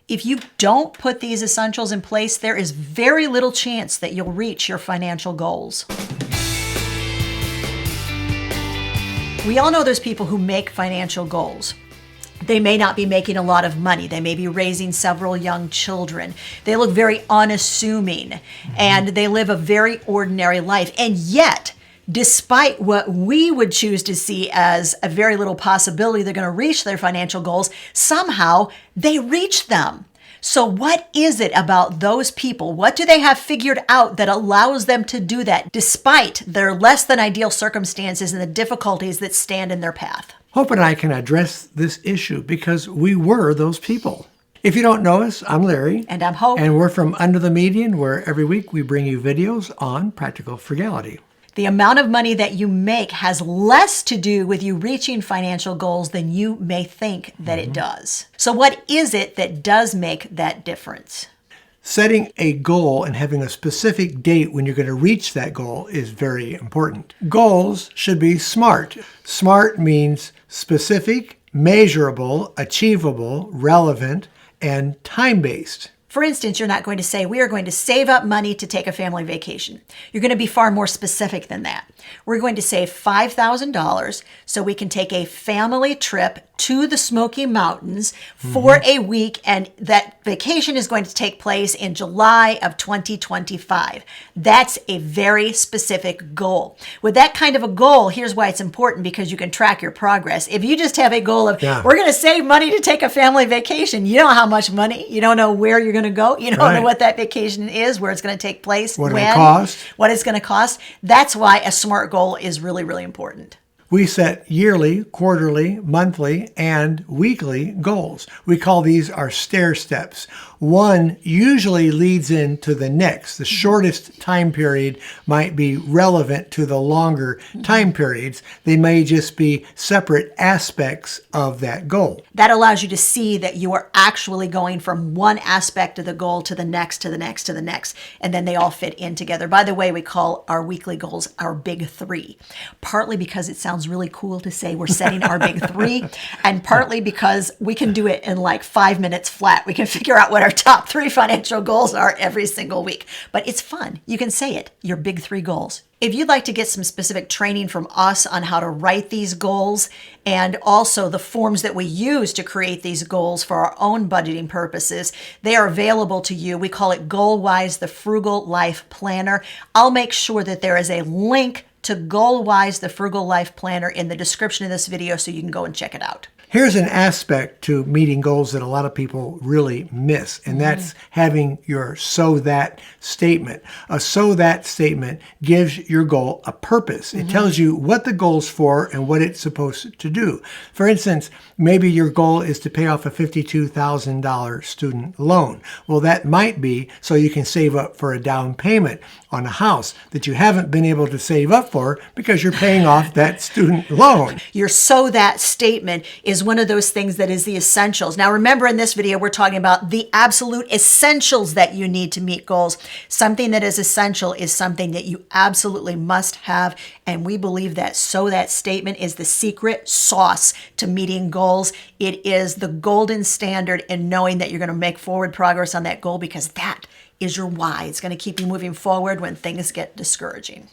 If you don't put these essentials in place, there is very little chance that you'll reach your financial goals. We all know there's people who make financial goals. They may not be making a lot of money. They may be raising several young children. They look very unassuming, and they live a very ordinary life. And yet, despite what we would choose to see as a very little possibility they're going to reach their financial goals, somehow they reach them. So what is it about those people? What do they have figured out that allows them to do that despite their less than ideal circumstances and the difficulties that stand in their path? Hope and I can address this issue because we were those people. If you don't know us, I'm Larry. And I'm Hope. And we're from Under the Median, where every week we bring you videos on practical frugality. The amount of money that you make has less to do with you reaching financial goals than you may think that it does. So what is it that does make that difference? Setting a goal and having a specific date when you're going to reach that goal is very important. Goals should be SMART. SMART means specific, measurable, achievable, relevant, and time-based. For instance, you're not going to say, we are going to save up money to take a family vacation. You're going to be far more specific than that. We're going to save $5,000 so we can take a family trip to the Smoky Mountains for a week, and that vacation is going to take place in July of 2025. That's a very specific goal. With that kind of a goal, here's why it's important, because you can track your progress. If you just have a goal of, we're going to save money to take a family vacation, you don't know how much money, you don't know where you're going to go, you don't know what that vacation is, where it's going to take place, what it cost, what it's going to cost. That's why a SMART goal is really, really important. We set yearly, quarterly, monthly, and weekly goals. We call these our stair steps. One usually leads into the next. The shortest time period might be relevant to the longer time periods. They may just be separate aspects of that goal. That allows you to see that you are actually going from one aspect of the goal to the next, to the next, to the next, and then they all fit in together. By the way, we call our weekly goals our big three, partly because it sounds really cool to say we're setting our big three, and partly because we can do it in like 5 minutes flat. We can figure out what our top 3 financial goals are every single week. But it's fun. You can say it, your big 3 goals. If you'd like to get some specific training from us on how to write these goals, and also the forms that we use to create these goals for our own budgeting purposes, they are available to you. We call it GoalWise, the Frugal Life Planner. I'll make sure that there is a link to GoalWise, the Frugal Life Planner, in the description of this video so you can go and check it out. Here's an aspect to meeting goals that a lot of people really miss, and that's having your so that statement. A so that statement gives your goal a purpose. It tells you what the goal's for and what it's supposed to do. For instance, maybe your goal is to pay off a $52,000 student loan. Well, that might be so you can save up for a down payment on a house that you haven't been able to save up for because you're paying off that student loan. Your so that statement is one of those things that is the essentials. Now, remember, in this video, we're talking about the absolute essentials that you need to meet goals. Something that is essential is something that you absolutely must have. And we believe that so that statement is the secret sauce to meeting goals. It is the golden standard in knowing that you're going to make forward progress on that goal, because that is your why. It's going to keep you moving forward when things get discouraging.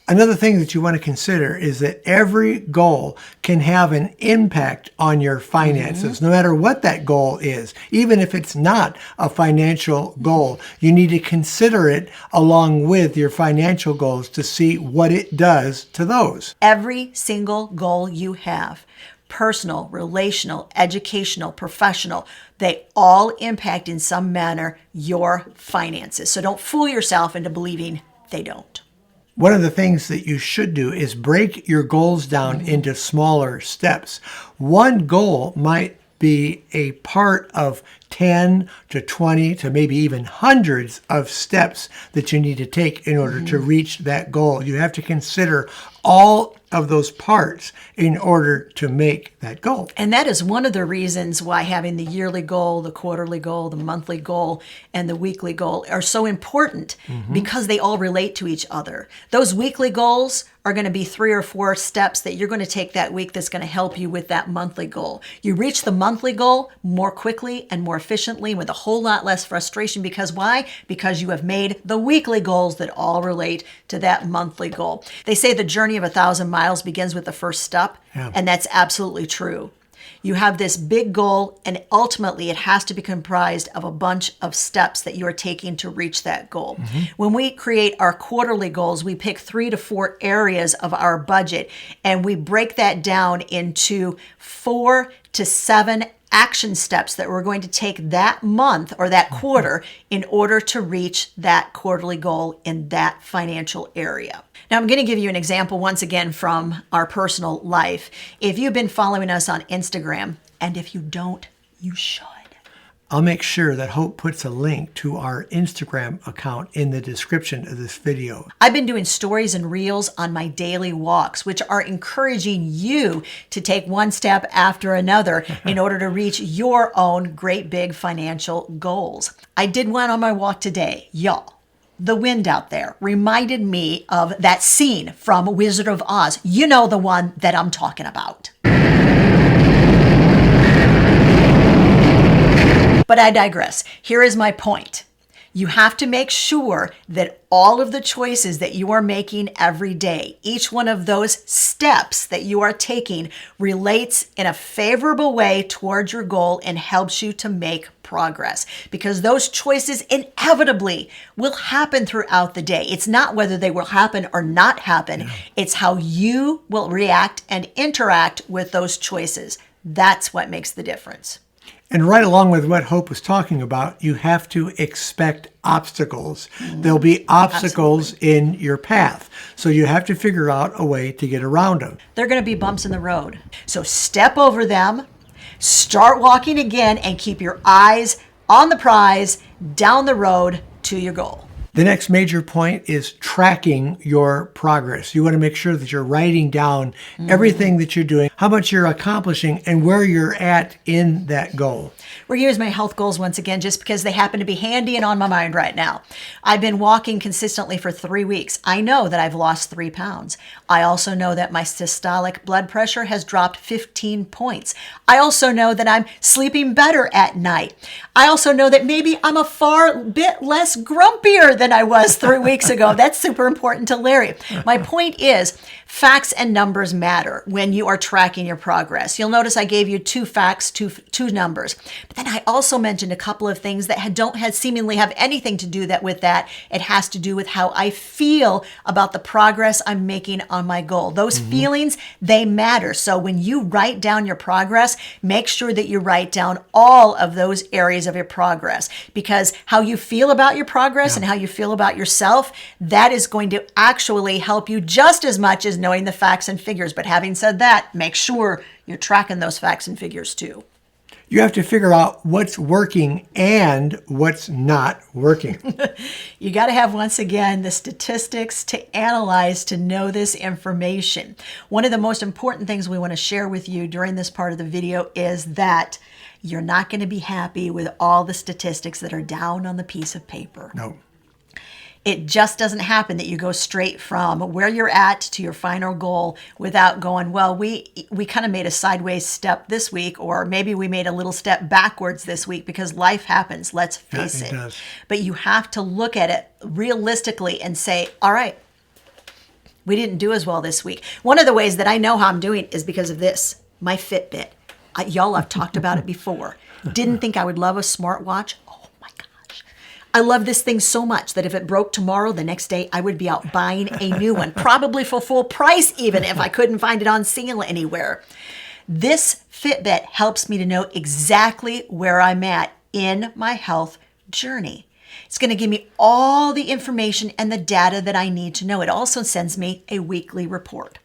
Another thing that you want to consider is that every goal can have an impact on your finances, no matter what that goal is. Even if it's not a financial goal, you need to consider it along with your financial goals to see what it does to those. Every single goal you have, personal, relational, educational, professional, they all impact in some manner your finances. So don't fool yourself into believing they don't. One of the things that you should do is break your goals down into smaller steps. One goal might be a part of 10 to 20 to maybe even hundreds of steps that you need to take in order to reach that goal. You have to consider all of those parts in order to make that goal. And that is one of the reasons why having the yearly goal, the quarterly goal, the monthly goal, and the weekly goal are so important, because they all relate to each other. Those weekly goals are going to be 3 or 4 steps that you're going to take that week that's going to help you with that monthly goal. You reach the monthly goal more quickly and more efficiently with a whole lot less frustration. Because why? Because you have made the weekly goals that all relate to that monthly goal. They say the journey of 1,000 miles begins with the first step, and that's absolutely true. You have this big goal, and ultimately it has to be comprised of a bunch of steps that you are taking to reach that goal. When we create our quarterly goals, we pick 3 to 4 areas of our budget, and we break that down into 4 to 7 action steps that we're going to take that month or that quarter in order to reach that quarterly goal in that financial area. Now, I'm going to give you an example once again from our personal life. If you've been following us on Instagram, and if you don't, you should. I'll make sure that Hope puts a link to our Instagram account in the description of this video. I've been doing stories and reels on my daily walks, which are encouraging you to take one step after another in order to reach your own great big financial goals. I did one on my walk today, y'all. The wind out there reminded me of that scene from Wizard of Oz. You know the one that I'm talking about. But I digress. Here is my point. You have to make sure that all of the choices that you are making every day, each one of those steps that you are taking relates in a favorable way towards your goal and helps you to make progress, because those choices inevitably will happen throughout the day. It's not whether they will happen or not happen. It's how you will react and interact with those choices. That's what makes the difference. And right along with what Hope was talking about, you have to expect obstacles. There'll be obstacles in your path. So you have to figure out a way to get around them. They're going to be bumps in the road. So step over them, start walking again, and keep your eyes on the prize down the road to your goal. The next major point is tracking your progress. You want to make sure that you're writing down everything that you're doing, how much you're accomplishing, and where you're at in that goal. We're going to use my health goals once again just because they happen to be handy and on my mind right now. I've been walking consistently for 3 weeks. I know that I've lost 3 pounds. I also know that my systolic blood pressure has dropped 15 points. I also know that I'm sleeping better at night. I also know that maybe I'm a far bit less grumpier than I was 3 weeks ago. That's super important to Larry. My point is, facts and numbers matter when you are tracking your progress. You'll notice I gave you 2 facts, two numbers. But then I also mentioned a couple of things that don't seemingly have anything to do with that. It has to do with how I feel about the progress I'm making on my goal. Those feelings, they matter. So when you write down your progress, make sure that you write down all of those areas of your progress, because how you feel about your progress and how you feel about yourself, that is going to actually help you just as much as knowing the facts and figures. But having said that, make sure you're tracking those facts and figures too. You have to figure out what's working and what's not working. You got to have, once again, the statistics to analyze, to know this information. One of the most important things we want to share with you during this part of the video is that you're not going to be happy with all the statistics that are down on the piece of paper. No. It just doesn't happen that you go straight from where you're at to your final goal without going, well, we kind of made a sideways step this week, or maybe we made a little step backwards this week, because life happens, let's face it. Does. But you have to look at it realistically and say, all right, we didn't do as well this week. One of the ways that I know how I'm doing is because of this, my Fitbit. Y'all, I've talked about it before. Didn't think I would love a smartwatch. I love this thing so much that if it broke tomorrow, the next day I would be out buying a new one, probably for full price even if I couldn't find it on sale anywhere. This Fitbit helps me to know exactly where I'm at in my health journey. It's going to give me all the information and the data that I need to know. It also sends me a weekly report.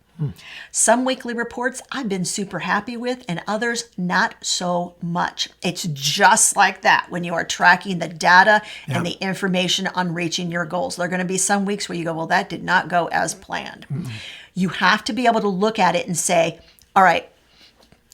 Some weekly reports I've been super happy with, and others not so much. It's just like that when you are tracking the data and the information on reaching your goals. There are going to be some weeks where you go, well, that did not go as planned. You have to be able to look at it and say, all right,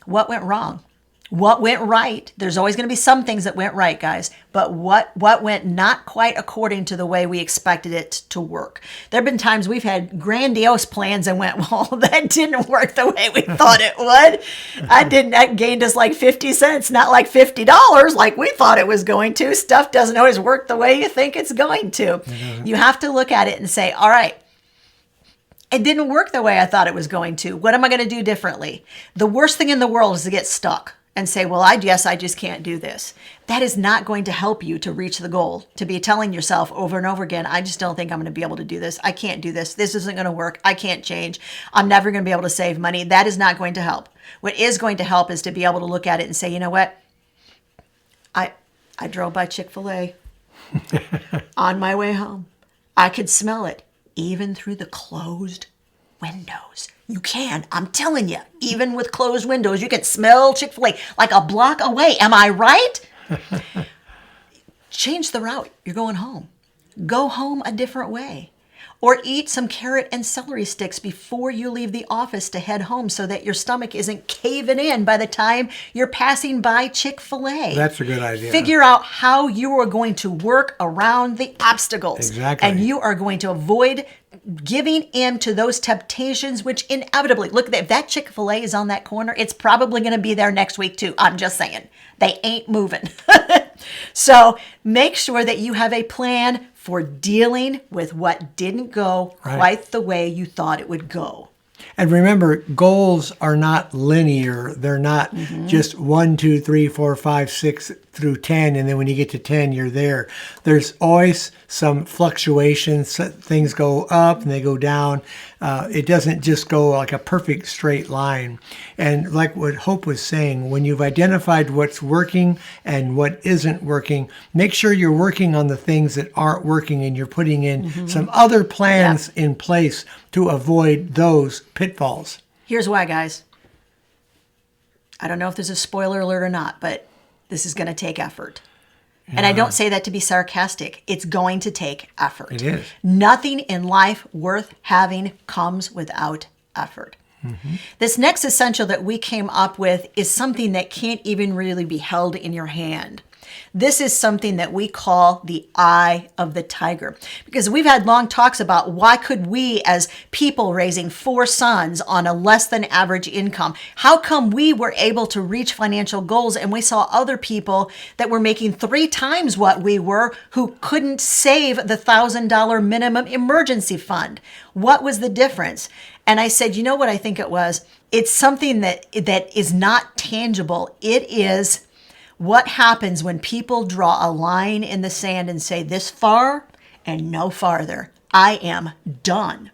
what went wrong? What went right? There's always going to be some things that went right, guys, but what went not quite according to the way we expected it to work? There have been times we've had grandiose plans and went, well, that didn't work the way we thought it would. That gained us like 50 cents, not like $50 like we thought it was going to. Stuff doesn't always work the way you think it's going to. You have to look at it and say, all right, it didn't work the way I thought it was going to. What am I going to do differently? The worst thing in the world is to get stuck and say, well, I just can't do this. That is not going to help you to reach the goal, to be telling yourself over and over again, I just don't think I'm going to be able to do this. I can't do this. This isn't going to work. I can't change. I'm never going to be able to save money. That is not going to help. What is going to help is to be able to look at it and say, you know what? I drove by Chick-fil-A on my way home. I could smell it even through the closed windows. You can. I'm telling you, even with closed windows, you can smell Chick-fil-A like a block away. Am I right? Change the route. You're going home. Go home a different way. Or eat some carrot and celery sticks before you leave the office to head home so that your stomach isn't caving in by the time you're passing by Chick-fil-A. That's a good idea. Figure out how you are going to work around the obstacles. Exactly. And you are going to avoid giving in to those temptations, which inevitably, look, if that Chick-fil-A is on that corner, it's probably going to be there next week too. I'm just saying. They ain't moving. So make sure that you have a plan for dealing with what didn't go quite the way you thought it would go. And remember, goals are not linear. They're not just 1, 2, 3, 4, 5, 6 through 10, and then when you get to 10, you're there. There's always some fluctuations. Things go up and they go down. It doesn't just go like a perfect straight line. And like what Hope was saying, when you've identified what's working and what isn't working, make sure you're working on the things that aren't working and you're putting in some other plans in place to avoid those pitfalls. Here's why, guys. I don't know if there's a spoiler alert or not, but this is going to take effort. And I don't say that to be sarcastic. It's going to take effort. It is. Nothing in life worth having comes without effort. This next essential that we came up with is something that can't even really be held in your hand. This is something that we call the eye of the tiger, because we've had long talks about why could we as people raising 4 sons on a less than average income, how come we were able to reach financial goals and we saw other people that were making 3 times what we were who couldn't save the $1,000 minimum emergency fund? What was the difference? And I said, you know what I think it was? It's something that is not tangible. It is what happens when people draw a line in the sand and say this far and no farther. I am done.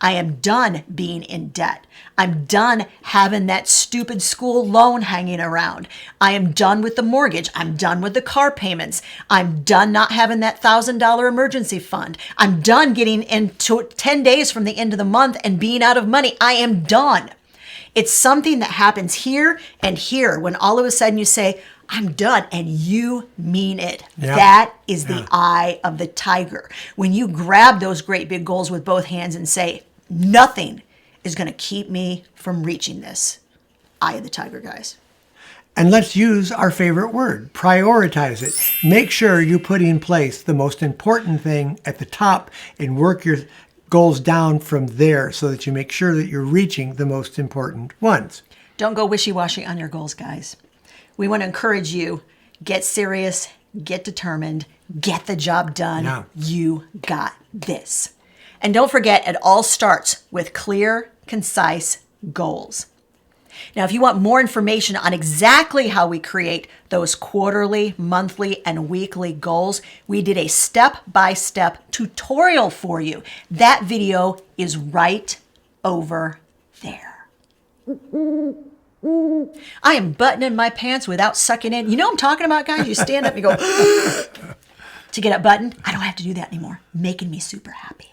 I am done being in debt. I'm done having that stupid school loan hanging around. I am done with the mortgage. I'm done with the car payments. I'm done not having that $1,000 emergency fund. I'm done getting into 10 days from the end of the month and being out of money. I am done. It's something that happens here and here when all of a sudden you say, I'm done, and you mean it. Yeah. That is the eye of the tiger. When you grab those great big goals with both hands and say, nothing is going to keep me from reaching this. Eye of the tiger, guys. And let's use our favorite word, prioritize it. Make sure you put in place the most important thing at the top and work your goals down from there so that you make sure that you're reaching the most important ones. Don't go wishy-washy on your goals, guys. We want to encourage you, get serious, get determined, get the job done. Yeah. You got this. And don't forget, it all starts with clear, concise goals. Now, if you want more information on exactly how we create those quarterly, monthly, and weekly goals, we did a step-by-step tutorial for you. That video is right over there. I am buttoning my pants without sucking in. You know what I'm talking about, guys? You stand up and you go to get it buttoned. I don't have to do that anymore. Making me super happy.